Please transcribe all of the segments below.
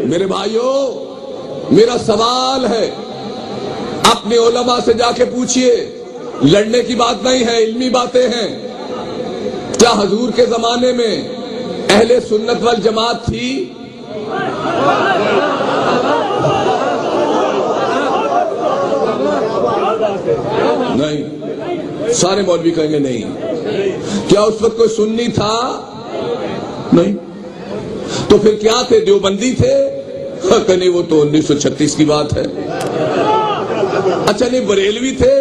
میرے بھائیوں، میرا سوال ہے، اپنے علماء سے جا کے پوچھئے، لڑنے کی بات نہیں ہے، علمی باتیں ہیں۔ کیا حضور کے زمانے میں اہل سنت والجماعت تھی؟ نہیں، سارے مولوی کہیں گے نہیں۔ کیا اس وقت کوئی سنی تھا؟ نہیں۔ تو پھر کیا تھے؟ دیوبندی تھے؟ نہیں، وہ تو 1936 کی بات ہے۔ اچھا نہیں، بریلوی تھے؟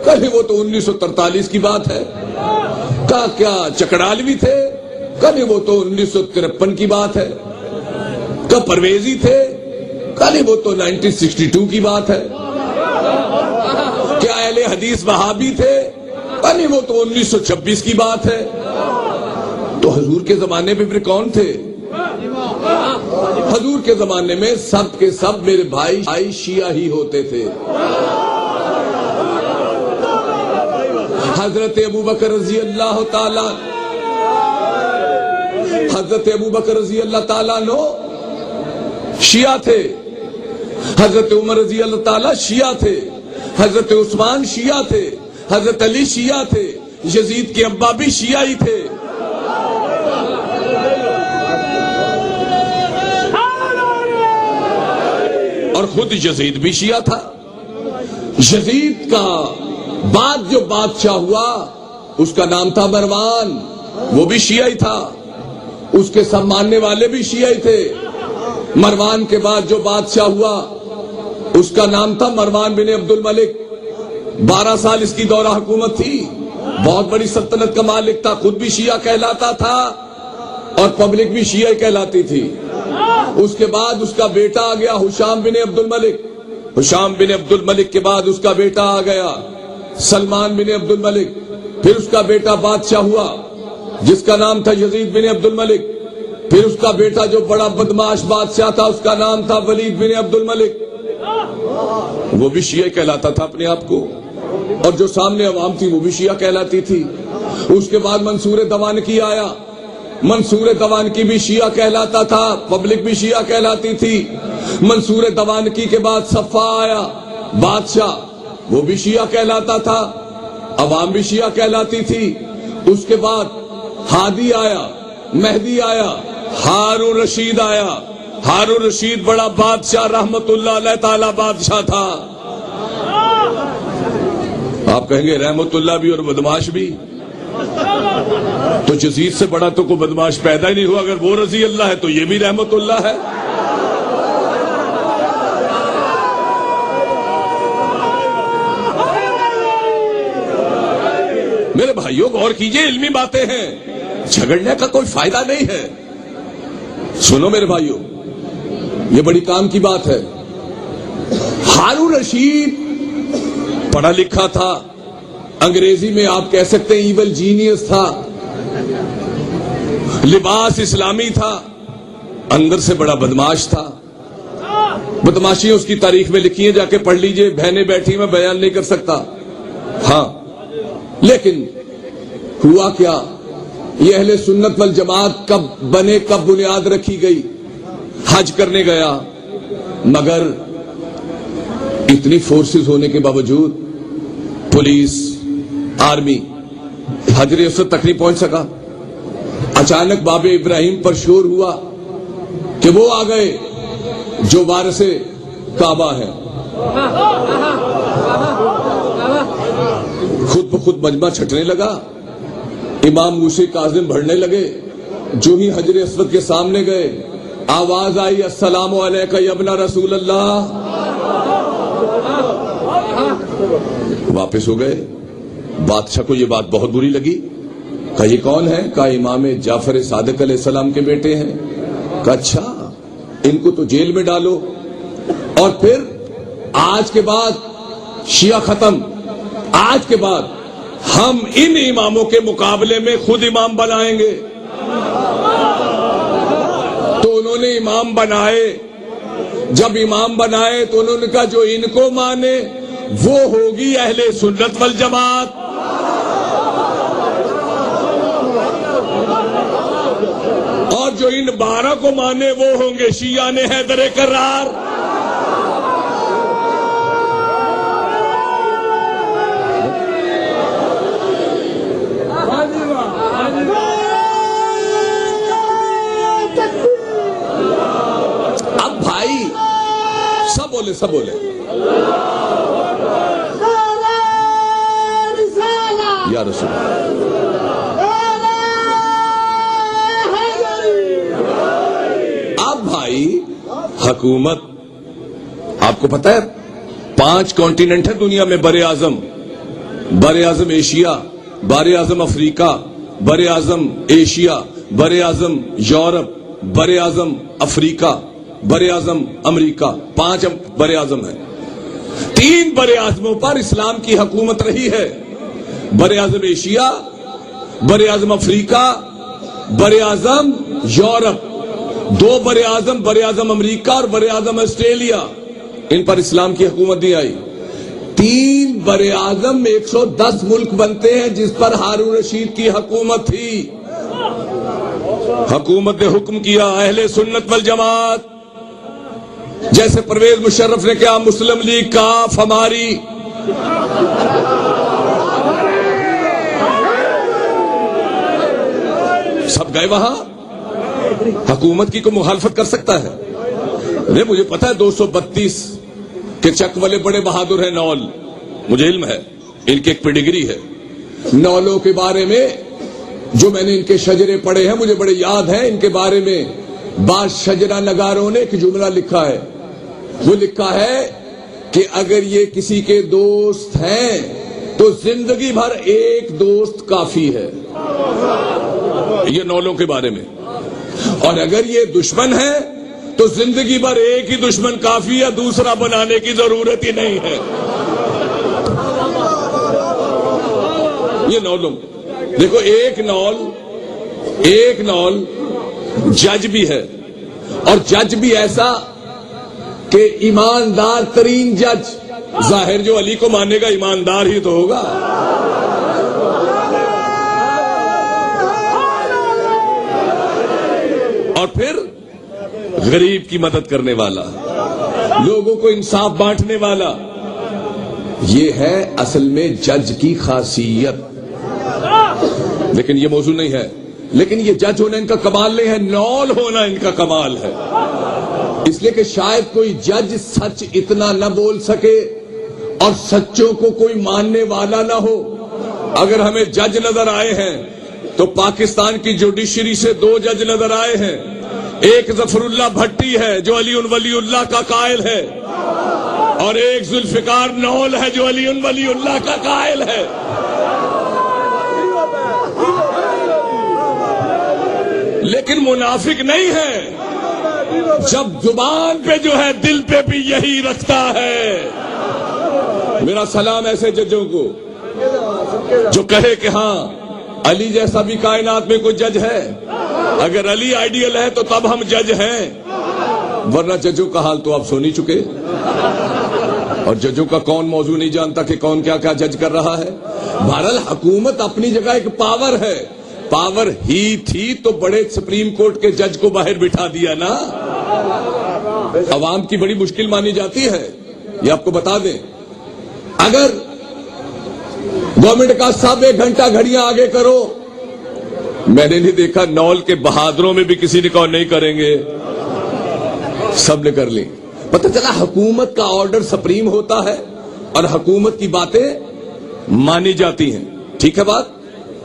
نہیں، وہ تو 1943 کی بات ہے۔ کیا چکڑالوی تھے؟ نہیں، وہ تو 1953 کی بات ہے۔ کیا پرویزی تھے؟ نہیں، وہ تو 1962 کی بات ہے۔ کیا اہل حدیث وہابی تھے؟ نہیں، وہ تو 1926 کی بات ہے۔ تو حضور کے زمانے میں پھر کون تھے؟ حضور کے زمانے میں سب کے سب میرے بھائی شیعہ ہی ہوتے تھے۔ حضرت ابوبکر رضی اللہ تعالی عنہ شیعہ تھے، حضرت عمر رضی اللہ تعالی شیعہ تھے، حضرت عثمان شیعہ تھے، حضرت علی شیعہ تھے، یزید کے ابا بھی شیعہ ہی تھے۔ اور خود یزید بھی شیعہ تھا۔ یزید کا بعد جو بادشاہ ہوا اس کا نام تھا مروان، وہ بھی شیعہ ہی تھا، اس کے سب ماننے والے بھی شیعہ ہی تھے۔ مروان کے بعد جو بادشاہ ہوا اس کا نام تھا مروان بن عبد الملک، 12 سال اس کی دورہ حکومت تھی، بہت بڑی سلطنت کا مالک تھا، خود بھی شیعہ کہلاتا تھا اور پبلک بھی شیعہ کہلاتی تھی۔ اس کے بعد اس کا بیٹا آ گیا حشام بن عبد الملک، حشام بن عبد الملک کے بعد اس کا بیٹا آ گیا سلمان بن عبد الملک، پھر اس کا بیٹا بادشاہ ہوا جس کا نام تھا یزید بن عبد الملک، پھر اس کا بیٹا جو بڑا بدماش بادشاہ تھا اس کا نام تھا ولید بن عبد الملک، وہ بھی شیعہ کہلاتا تھا اپنے آپ کو، اور جو سامنے عوام تھی وہ بھی شیعہ کہلاتی تھی۔ اس کے بعد منصور دوانکی آیا، منصور دوانکی بھی شیعہ کہلاتا تھا، پبلک بھی شیعہ کہلاتی تھی۔ منصور دوانکی کے بعد صفا آیا بادشاہ، وہ بھی شیعہ کہلاتا تھا، عوام بھی شیعہ کہلاتی تھی۔ اس کے بعد ہادی آیا، مہدی آیا، ہارون رشید آیا۔ ہارون رشید بڑا بادشاہ رحمت اللہ علیہ تعالی بادشاہ تھا۔ آپ کہیں گے رحمت اللہ بھی اور بدماش بھی، تو یزید سے بڑا تو کوئی بدماش پیدا ہی نہیں ہوا، اگر وہ رضی اللہ ہے تو یہ بھی رحمت اللہ ہے۔ میرے بھائیوں غور کیجئے، علمی باتیں ہیں، جھگڑنے کا کوئی فائدہ نہیں ہے۔ سنو میرے بھائیوں، یہ بڑی کام کی بات ہے۔ ہارون رشید پڑھا لکھا تھا، انگریزی میں آپ کہہ سکتے ہیں ایول جینیس تھا، لباس اسلامی تھا، اندر سے بڑا بدماش تھا۔ بدماشیاں اس کی تاریخ میں لکھی ہیں، جا کے پڑھ لیجئے، بہنیں بیٹھی میں بیان نہیں کر سکتا۔ ہاں لیکن ہوا کیا، یہ اہل سنت والجماعت کب بنے، کب بنیاد رکھی گئی؟ حج کرنے گیا، مگر اتنی فورسز ہونے کے باوجود پولیس آرمی حجر اسود تک نہیں پہنچ سکا۔ اچانک باب ابراہیم پر شور ہوا کہ وہ آ گئے جو وارث کعبہ ہے۔ خود بخود مجمع چھٹنے لگا، امام موسی کاظم بڑھنے لگے۔ جو ہی حجر اسود کے سامنے گئے آواز آئی السلام علیکہ یا ابن رسول اللہ، واپس ہو گئے۔ بادشاہ کو یہ بات بہت بری لگی، کہا یہ کون ہے؟ کہا امام جعفر صادق علیہ السلام کے بیٹے ہیں۔ کہا اچھا، ان کو تو جیل میں ڈالو، اور پھر آج کے بعد شیعہ ختم، آج کے بعد ہم ان اماموں کے مقابلے میں خود امام بنائیں گے۔ تو انہوں نے امام بنائے، جب امام بنائے تو انہوں نے کہا جو ان کو مانے وہ ہوگی اہل سنت والجماعت۔ اور جو ان 12 کو مانے وہ ہوں گے شیعہ نے حیدر کرار. اب بھائی سب بولے یا رسول اب بھائی حکومت آپ کو پتا ہے 5 کانٹیننٹ ہے دنیا میں بر اعظم ایشیا، بر اعظم افریقہ، بر اعظم ایشیا، بر اعظم یورپ، بر اعظم افریقہ، بر اعظم امریکہ. 5 بر اعظم ہیں. 3 بر اعظموں پر اسلام کی حکومت رہی ہے. بر اعظم ایشیا، بر اعظم افریقہ، بر اعظم یورپ. 2 بر اعظم امریکہ اور بر اعظم آسٹریلیا، ان پر اسلام کی حکومت نہیں آئی. 3 بر اعظم میں 110 ملک بنتے ہیں جس پر ہارون رشید کی حکومت تھی. حکومت نے حکم کیا اہل سنت والجماعت، جیسے پرویز مشرف نے کہا مسلم لیگ کاف ہماری. سب گئے وہاں. حکومت کی کوئی مخالفت کر سکتا ہے؟ نہیں، مجھے پتا ہے 232 کے چک والے بڑے بہادر ہیں نول، مجھے علم ہے، ان کی ایک پیڈگری ہے. نولوں کے بارے میں جو میں نے ان کے شجرے پڑھے ہیں مجھے بڑے یاد ہیں. ان کے بارے میں بعض شجرہ نگاروں نے ایک جملہ لکھا ہے. وہ لکھا ہے کہ اگر یہ کسی کے دوست ہیں تو زندگی بھر ایک دوست کافی ہے. یہ نولوں کے بارے میں. اور اگر یہ دشمن ہے تو زندگی بھر ایک ہی دشمن کافی ہے، دوسرا بنانے کی ضرورت ہی نہیں ہے. یہ نولوں دیکھو، ایک نول جج بھی ہے، اور جج بھی ایسا کہ ایماندار ترین جج. ظاہر جو علی کو مانے گا ایماندار ہی تو ہوگا. اور پھر غریب کی مدد کرنے والا، لوگوں کو انصاف بانٹنے والا. یہ ہے اصل میں جج کی خاصیت. لیکن یہ موضوع نہیں ہے. لیکن یہ جج ہونا ان کا کمال نہیں ہے، نول ہونا ان کا کمال ہے. اس لیے کہ شاید کوئی جج سچ اتنا نہ بول سکے اور سچوں کو کوئی ماننے والا نہ ہو. اگر ہمیں جج نظر آئے ہیں تو پاکستان کی جوڈیشری سے 2 جج نظر آئے ہیں. ایک ظفر اللہ بھٹی ہے جو علی ولی اللہ کا قائل ہے، اور ایک ذوالفقار نول ہے جو علی ولی اللہ کا قائل ہے. لیکن منافق نہیں ہے، جب زبان پہ جو ہے دل پہ بھی یہی رکھتا ہے. میرا سلام ایسے ججوں کو جو کہے کہ ہاں علی جیسا بھی کائنات میں کوئی جج ہے. اگر علی آئیڈیل ہے تو تب ہم جج ہیں، ورنہ ججوں کا حال تو آپ سن ہی چکے. اور ججوں کا کون موضوع نہیں جانتا کہ کون کیا کیا جج کر رہا ہے. بہرحال حکومت اپنی جگہ ایک پاور ہے. پاور ہی تھی تو بڑے سپریم کورٹ کے جج کو باہر بٹھا دیا نا. عوام کی بڑی مشکل مانی جاتی ہے. یہ آپ کو بتا دیں، اگر گورنمنٹ کا صاحب 1 گھنٹہ گھڑیاں آگے کرو، میں نے نہیں دیکھا نول کے بہادروں میں بھی کسی نے کہا نہیں کریں گے، سب نے کر لی. پتہ چلا حکومت کا آرڈر سپریم ہوتا ہے اور حکومت کی باتیں مانی جاتی ہیں. ٹھیک ہے بات؟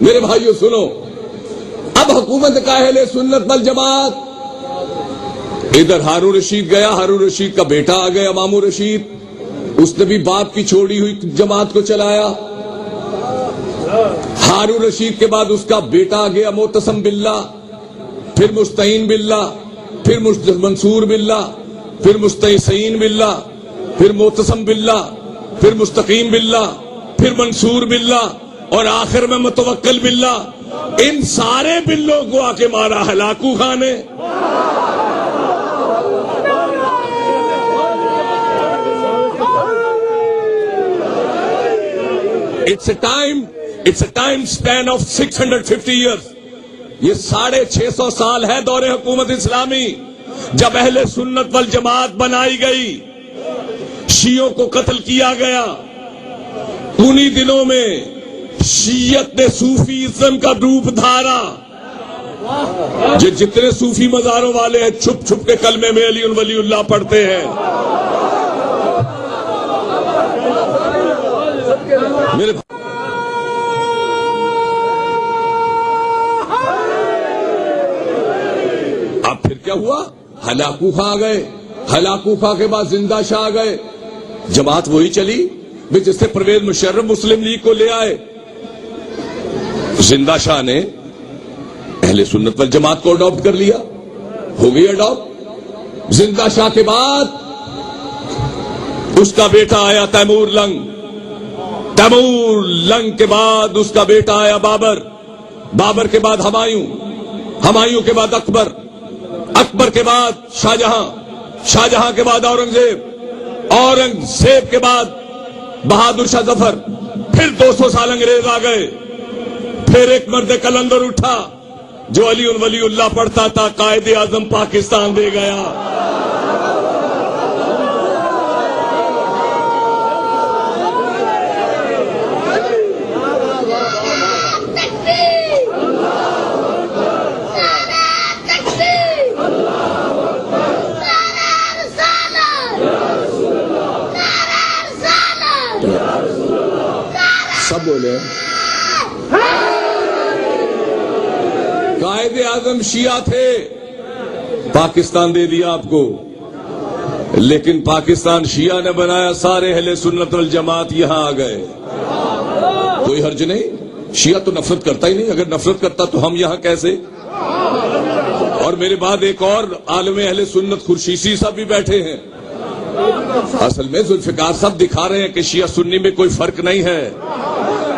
میرے بھائیو سنو، اب حکومت کا اہل سنت والجماعت. ادھر ہارون رشید گیا، ہارون رشید کا بیٹا آ گیا مامو رشید، اس نے بھی باپ کی چھوڑی ہوئی جماعت کو چلایا. ہارون رشید کے بعد اس کا بیٹا آ گیا معتصم باللہ، پھر مستعین باللہ، پھر منصور باللہ، پھر مستعین باللہ، پھر معتصم باللہ، پھر مستقیم باللہ، پھر منصور باللہ، اور آخر میں متوکل باللہ. ان سارے بلوں کو آ کے مارا ہلاکو خان نے. It's a time span of 650 years. یہ 650 سال ہے دور حکومت اسلامی. جب اہل سنت والجماعت بنائی گئی، شیعوں کو قتل کیا گیا. انہی دنوں میں شیعت نے صوفی ازم کا روپ دھارا. جتنے صوفی مزاروں والے ہیں چھپ چھپ کے کلمے میں علی ولی اللہ پڑھتے ہیں. میرے اب پھر کیا ہوا؟ ہلاکو خاں آ گئے. ہلاکو خاں کے بعد زندہ شاہ آ گئے. جماعت وہی چلی جس سے پرویز مشرف مسلم لیگ کو لے آئے. زندہ شاہ نے اہل سنت والجماعت کو اڈاپٹ کر لیا. ہو گئی اڈاپٹ. زندہ شاہ کے بعد اس کا بیٹا آیا تیمور لنگ. تیمور لنگ کے بعد اس کا بیٹا آیا بابر. بابر کے بعد ہمایوں. ہمایوں کے بعد اکبر. اکبر کے بعد شاہجہاں. شاہجہاں کے بعد اورنگزیب. اورنگزیب کے بعد بہادر شاہ ظفر. پھر 200 سال انگریز آ گئے. پھر ایک مرد کلندر اٹھا جو علی ولی اللہ پڑھتا تھا. قائد اعظم پاکستان دے گیا. سب بولے قائد اعظم شیعہ تھے. پاکستان دے دیا آپ کو، لیکن پاکستان شیعہ نے بنایا. سارے اہل سنت والجماعت یہاں آ گئے. کوئی حرج نہیں. شیعہ تو نفرت کرتا ہی نہیں. اگر نفرت کرتا تو ہم یہاں کیسے؟ اور میرے بعد ایک اور عالم اہل سنت خورشیدی صاحب بھی بیٹھے ہیں. اصل میں ذوالفقار صاحب دکھا رہے ہیں کہ شیعہ سنی میں کوئی فرق نہیں ہے.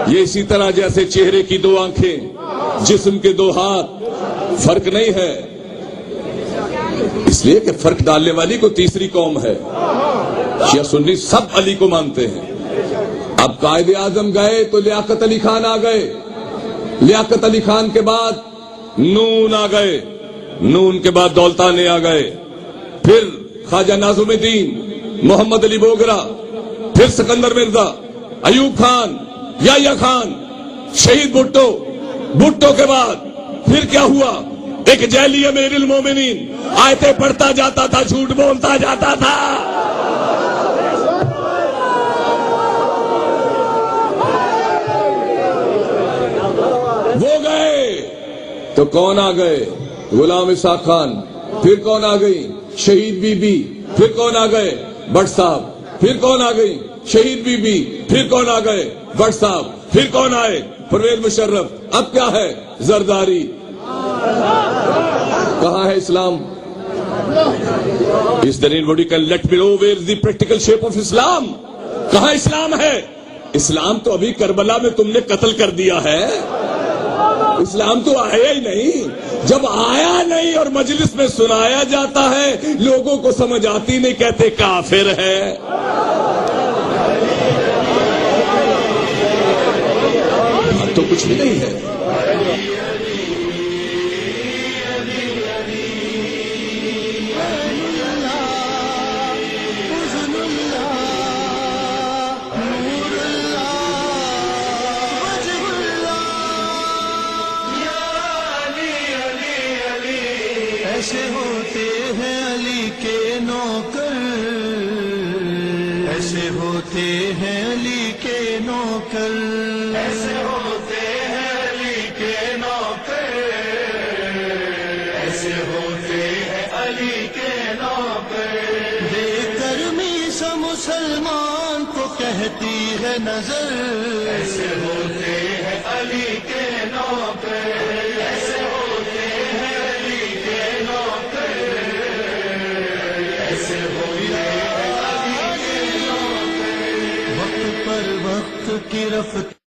یہ اسی طرح جیسے چہرے کی 2 آنکھیں، جسم کے 2 ہاتھ، فرق نہیں ہے. اس لیے کہ فرق ڈالنے والی کو تیسری قوم ہے. شیعہ سنی سب علی کو مانتے ہیں. اب قائد اعظم گئے تو لیاقت علی خان آ گئے. لیاقت علی خان کے بعد نون آ گئے. نون کے بعد دولتانے آ گئے. پھر خواجہ ناظم الدین، محمد علی بوگرا، پھر سکندر مرزا، ایوب خان، یحییٰ خان، شہید بھٹو. بھٹو کے بعد پھر کیا ہوا؟ ایک جیلی امیر المومنین آیتیں پڑھتا جاتا تھا، جھوٹ بولتا جاتا تھا. وہ گئے تو کون آ گئے؟ غلام اسحاق خان. پھر کون آ گئی؟ شہید بی بی. پھر کون آ گئے؟ بٹ صاحب. پھر کون آ گئی؟ شہید بی بی. پھر کون آ گئے؟ بٹ صاحب. پھر کون آئے؟ پرویز مشرف. اب کیا ہے؟ زرداری. کہاں ہے اسلام؟ Is there anybody can let me know where is the practical shape of Islam? کہاں اسلام ہے؟ اسلام تو ابھی کربلا میں تم نے قتل کر دیا ہے. اسلام تو آیا ہی نہیں. جب آیا نہیں اور مجلس میں سنایا جاتا ہے لوگوں کو سمجھ آتی نہیں، کہتے کافر ہے. تو کچھ بھی نہیں ہے. ایسے ہوتے ہیں علی کے نوکر، ایسے ہوتے ہیں علی کے نوکر، ایسے ہوتے ہیں علی کے نوکر، ایسے ہوتے ہیں علی کے نوکر. بے کرمی سا مسلمان کو کہتی ہے نظر، ایسے ہوتے ہیں علی کے نوکر، ایسے ہوتے ہیں علی کے نوکر، ایسے ہوتے ہیں علی کے نوکر. وقت پر وقت کی رفت